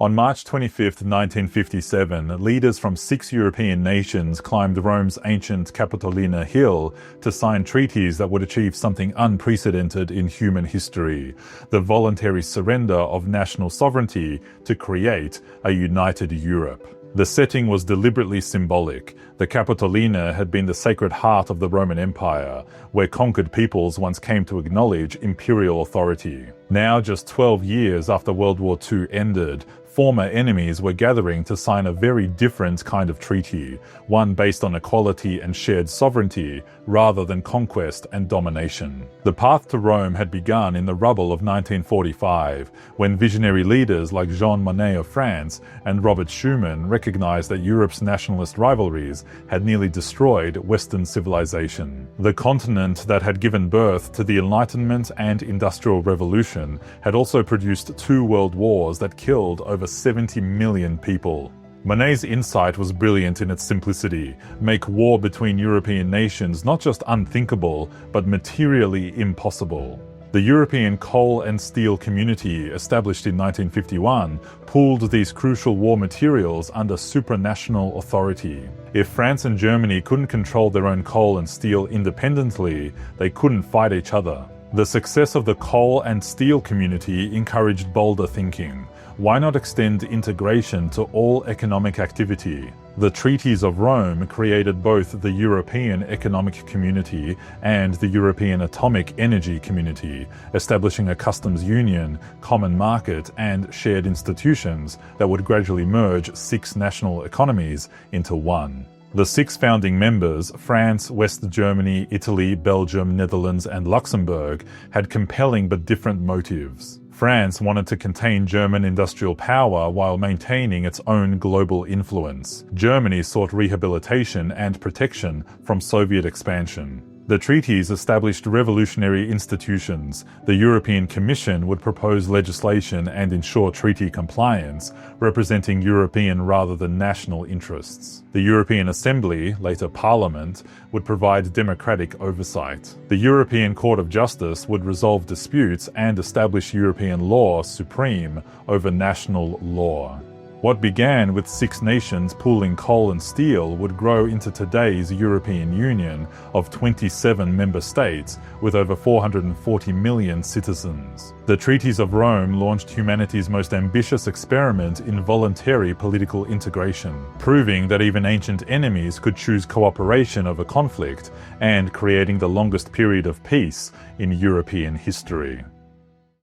On March 25, 1957, leaders from 6 European nations climbed Rome's ancient Capitolina Hill to sign treaties that would achieve something unprecedented in human history: the voluntary surrender of national sovereignty to create a united Europe. The setting was deliberately symbolic. The Capitolina had been the sacred heart of the Roman Empire, where conquered peoples once came to acknowledge imperial authority. Now, just 12 years after World War II ended, former enemies were gathering to sign a very different kind of treaty, one based on equality and shared sovereignty, rather than conquest and domination. The path to Rome had begun in the rubble of 1945, when visionary leaders like Jean Monnet of France and Robert Schuman recognized that Europe's nationalist rivalries had nearly destroyed Western civilization. The continent that had given birth to the Enlightenment and Industrial Revolution had also produced 2 world wars that killed over 70 million people. Monnet's insight was brilliant in its simplicity: make war between European nations not just unthinkable, but materially impossible. The European coal and steel community, established in 1951, pooled these crucial war materials under supranational authority. If France and Germany couldn't control their own coal and steel independently, they couldn't fight each other. The success of the coal and steel community encouraged bolder thinking. Why not extend integration to all economic activity? The Treaties of Rome created both the European Economic Community and the European Atomic Energy Community, establishing a customs union, common market, and shared institutions that would gradually merge 6 national economies into one. The 6 founding members, France, West Germany, Italy, Belgium, Netherlands, and Luxembourg, had compelling but different motives. France wanted to contain German industrial power while maintaining its own global influence. Germany sought rehabilitation and protection from Soviet expansion. The treaties established revolutionary institutions. The European Commission would propose legislation and ensure treaty compliance, representing European rather than national interests. The European Assembly, later Parliament, would provide democratic oversight. The European Court of Justice would resolve disputes and establish European law supreme over national law. What began with 6 nations pooling coal and steel would grow into today's European Union of 27 member states with over 440 million citizens. The Treaties of Rome launched humanity's most ambitious experiment in voluntary political integration, proving that even ancient enemies could choose cooperation over conflict, and creating the longest period of peace in European history.